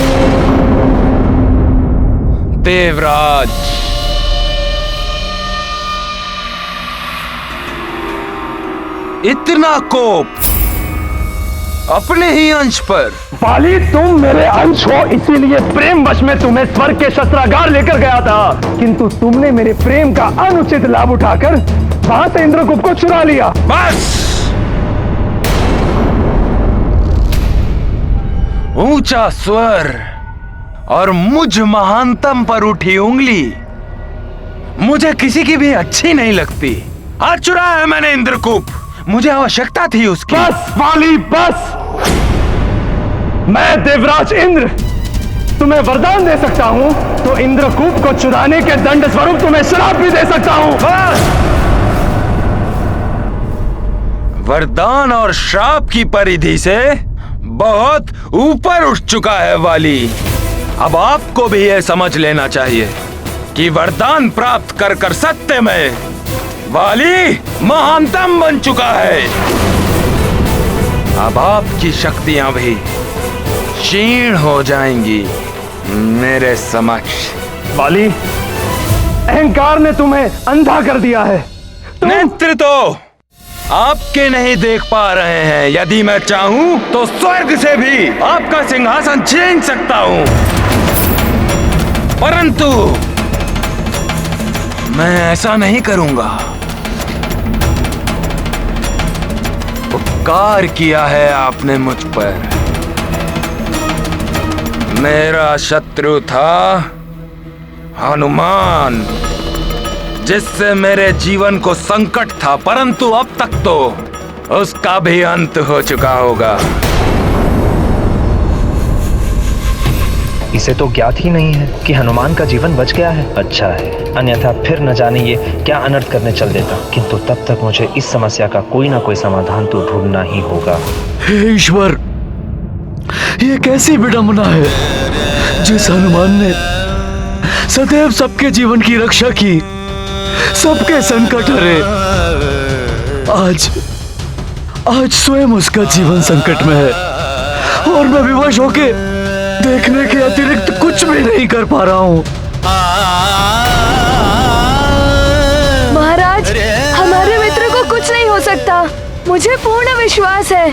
देवराज, इतना कोप अपने ही अंश पर? बाली, तुम मेरे अंश हो, इसीलिए प्रेम वश में तुम्हें स्वर्ग के शस्त्रागार लेकर गया था, किंतु तुमने मेरे प्रेम का अनुचित लाभ उठाकर वहां से इंद्रकूप को चुरा लिया। बस! ऊंचा स्वर और मुझ महानतम पर उठी उंगली मुझे किसी की भी अच्छी नहीं लगती। आज चुराया है मैंने इंद्रकूप, मुझे आवश्यकता थी उसकी। बस बाली, बस! मैं देवराज इंद्र तुम्हें वरदान दे सकता हूं, तो इंद्रकूप को चुराने के दंड स्वरूप तुम्हें श्राप भी दे सकता हूं। बस! वरदान और श्राप की परिधि से बहुत ऊपर उठ चुका है वाली। अब आपको भी यह समझ लेना चाहिए कि वरदान प्राप्त कर कर सत्य में वाली महानतम बन चुका है। अब आपकी शक्तियां भी क्षीण हो जाएंगी मेरे समक्ष। वाली, अहंकार ने तुम्हें अंधा कर दिया है। नेत्र तो आपके नहीं देख पा रहे हैं। यदि मैं चाहूं तो स्वर्ग से भी आपका सिंहासन छीन सकता हूं, परंतु मैं ऐसा नहीं करूंगा। उपकार किया है आपने मुझ पर। मेरा शत्रु था हनुमान, जिससे मेरे जीवन को संकट था, परंतु अब तक तो उसका भी अंत हो चुका होगा। इसे तो ज्ञात ही नहीं है कि हनुमान का जीवन बच गया है। अच्छा है, अन्यथा फिर न जाने ये क्या अनर्थ करने चल देता। किंतु तब तक मुझे इस समस्या का कोई ना कोई समाधान तो ढूंढना ही होगा। हे ईश्वर, ये कैसी विडंबना है जिस हनुमान ने सदैव सबके जीवन की रक्षा की, सबके संकट हरे, आज स्वयं उसका जीवन संकट में है, और मैं विवश होके देखने के अतिरिक्त कुछ भी नहीं कर पा रहा हूँ। महाराज, हमारे मित्र को कुछ नहीं हो सकता, मुझे पूर्ण विश्वास है।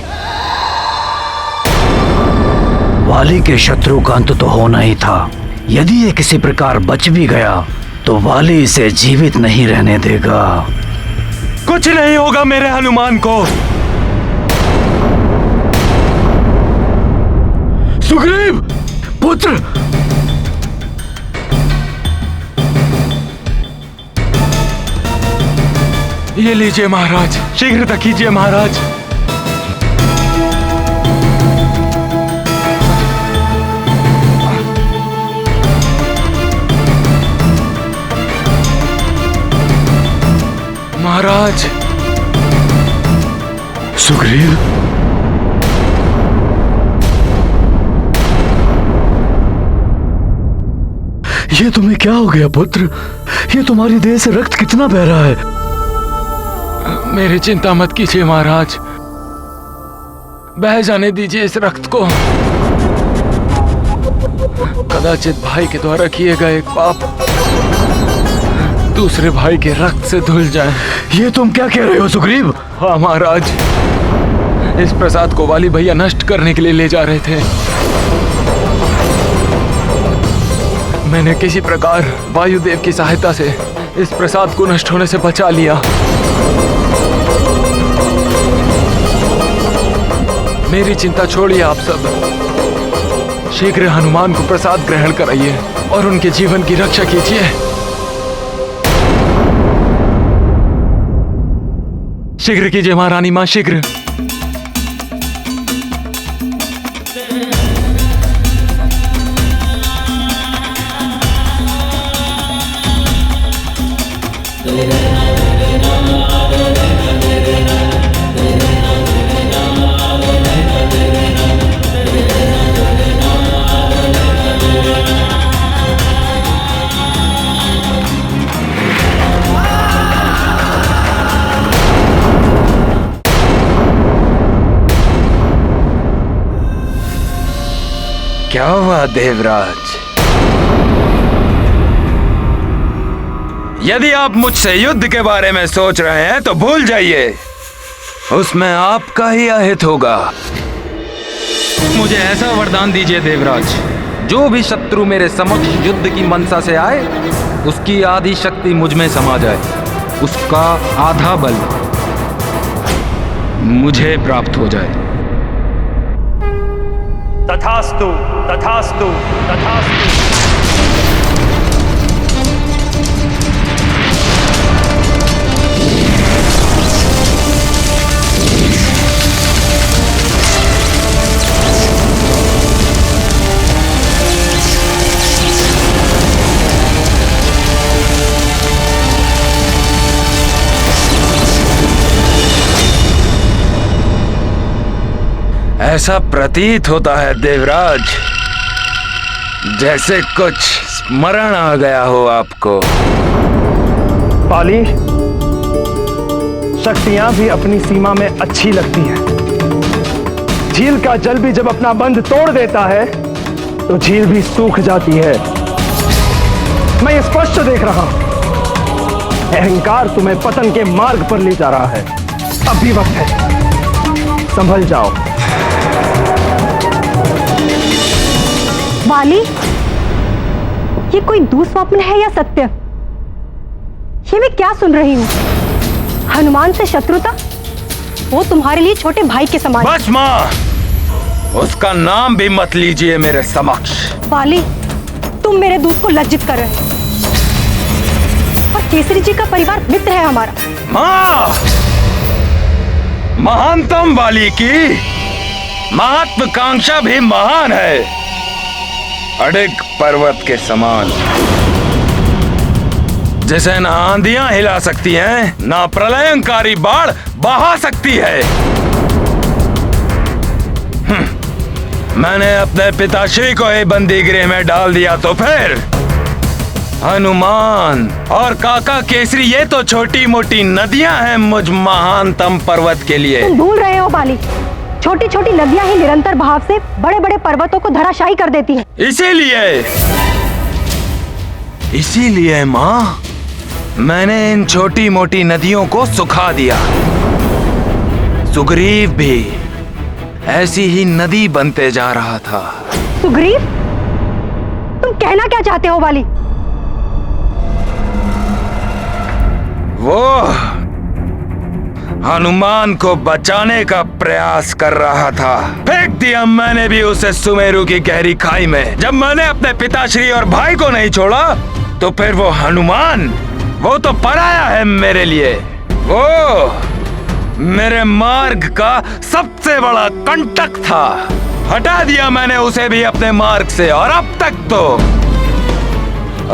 वाली के शत्रु का अंत तो होना ही था। यदि ये किसी प्रकार बच भी गया तो वाली इसे जीवित नहीं रहने देगा। कुछ नहीं होगा मेरे हनुमान को। सुग्रीव पुत्र, ये लीजिए महाराज, शीघ्रता कीजिए महाराज। महाराज। सुग्रीव, ये तुम्हें क्या हो गया पुत्र? ये तुम्हारी देह से रक्त कितना बह रहा है? मेरी चिंता मत कीजिए महाराज, बह जाने दीजिए इस रक्त को। कदाचित भाई के द्वारा किए गए एक पाप दूसरे भाई के रक्त से धुल जाए। ये तुम क्या कह रहे हो सुग्रीव? हाँ महाराज, इस प्रसाद को वाली भैया नष्ट करने के लिए ले जा रहे थे। मैंने किसी प्रकार वायुदेव की सहायता से इस प्रसाद को नष्ट होने से बचा लिया। मेरी चिंता छोड़िए आप सब। शीघ्र हनुमान को प्रसाद ग्रहण कराइए और उनके जीवन की रक्षा कीजिए। शीघ्र कीजिए महारानी मां, शीघ्र। क्या हुआ देवराज? यदि आप मुझसे युद्ध के बारे में सोच रहे हैं तो भूल जाइए, उसमें आपका ही अहित होगा। मुझे ऐसा वरदान दीजिए देवराज, जो भी शत्रु मेरे समक्ष युद्ध की मनसा से आए, उसकी आधी शक्ति मुझ में समा जाए, उसका आधा बल मुझे प्राप्त हो जाए। तथास्तु, तथास्तु, तथास्तु। ऐसा प्रतीत होता है देवराज, जैसे कुछ स्मरण आ गया हो आपको। पाली, शक्तियां भी अपनी सीमा में अच्छी लगती हैं। झील का जल भी जब अपना बंध तोड़ देता है तो झील भी सूख जाती है। मैं ये स्पष्ट देख रहा हूं, अहंकार तुम्हें पतन के मार्ग पर ले जा रहा है। अब भी वक्त है, संभल जाओ। वाली, ये कोई दुःस्वप्न है या सत्य? ये मैं क्या सुन रही हूँ? हनुमान से शत्रुता? वो तुम्हारे लिए छोटे भाई के समान। बस माँ, उसका नाम भी मत लीजिए मेरे समक्ष। वाली, तुम मेरे दूध को लज्जित कर रहे हो। और केसरी जी का परिवार मित्र है हमारा। माँ, महानतम वाली की महत्वाकांक्षा भी महान है, अडिग पर्वत के समान, जिसे न आंधियां हिला सकती हैं, न प्रलयंकारी बाढ़ बहा सकती है। मैंने अपने पिताश्री को ही बंदी गृह में डाल दिया तो फिर हनुमान और काका केसरी ये तो छोटी मोटी नदियां हैं मुझ महानतम पर्वत के लिए। तुम भूल रहे हो बाली, छोटी छोटी नदियां ही निरंतर बहाव से बड़े बड़े पर्वतों को धराशायी कर देती हैं। इसीलिए माँ, मैंने इन छोटी मोटी नदियों को सुखा दिया। सुग्रीव भी ऐसी ही नदी बनते जा रहा था। सुग्रीव? तुम कहना क्या चाहते हो बाली? वो हनुमान को बचाने का प्रयास कर रहा था। फेंक दिया मैंने भी उसे सुमेरु की गहरी खाई में। जब मैंने अपने पिताश्री और भाई को नहीं छोड़ा तो फिर वो हनुमान, वो तो पराया है मेरे लिए। वो मेरे मार्ग का सबसे बड़ा कंटक था। हटा दिया मैंने उसे भी अपने मार्ग से, और अब तक तो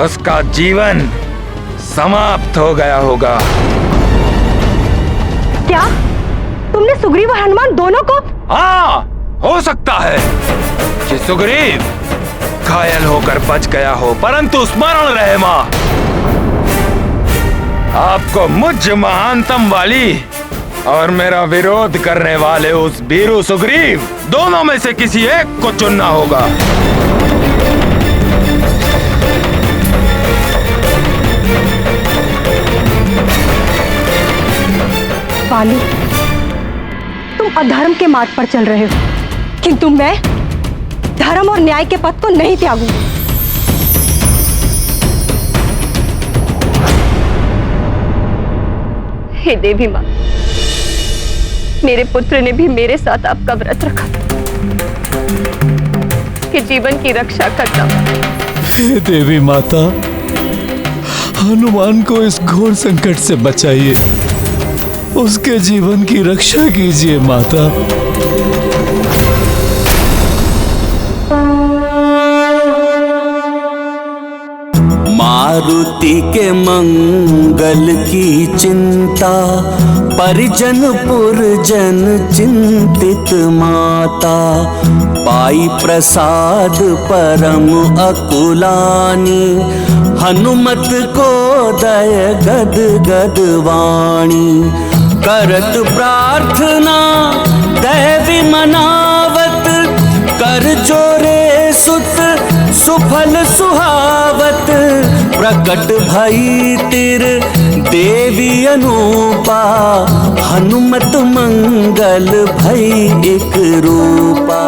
उसका जीवन समाप्त हो गया होगा। क्या तुमने सुग्रीव और हनुमान दोनों को? हाँ, हो सकता है कि सुग्रीव घायल होकर बच गया हो, परंतु स्मरण रहे माँ, आपको मुझ महानतम वाली और मेरा विरोध करने वाले उस वीरू सुग्रीव, दोनों में से किसी एक को चुनना होगा। वाली, तुम अधर्म के मार्ग पर चल रहे हो, किंतु मैं धर्म और न्याय के पथ को नहीं त्यागूंगी। हे देवी माँ, मेरे पुत्र ने भी मेरे साथ आपका व्रत रखा कि जीवन की रक्षा करना। हे देवी माता, हनुमान को इस घोर संकट से बचाइए, उसके जीवन की रक्षा कीजिए माता। मारुति के मंगल की चिंता, परिजन पुरजन चिंतित माता। पाई प्रसाद परम अकुलानी, हनुमत को दय गद गद वाणी। करत प्रार्थना दैवी मनावत, कर जोरे सुत सुफल सुहावत। प्रकट भई तिर देवी अनूपा, हनुमत मंगल भई एक रूपा।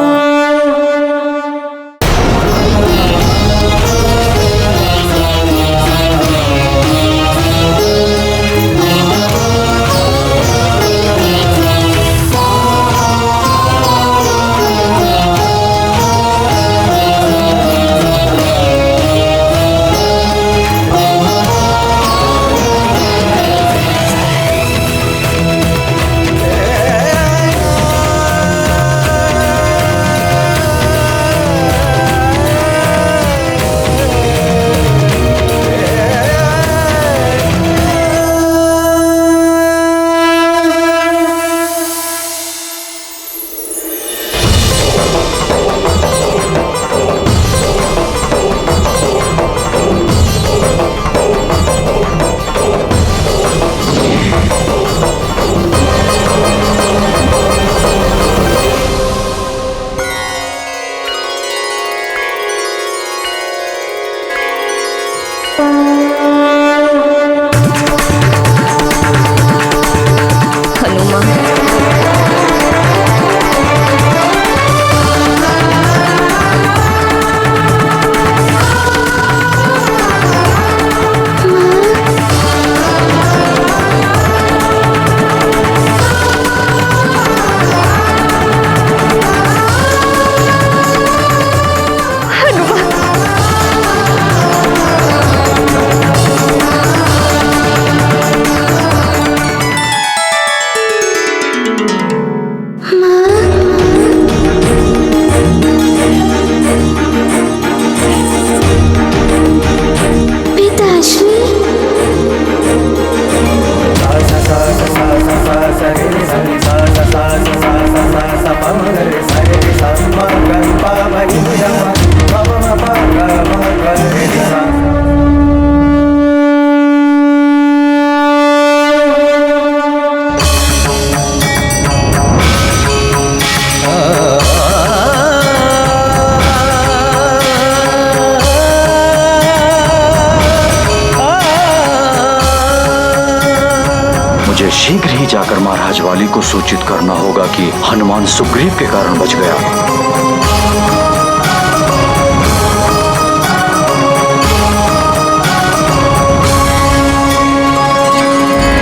मुझे शीघ्र ही जाकर महाराज वाली को सूचित करना होगा कि हनुमान सुग्रीव के कारण बच गया।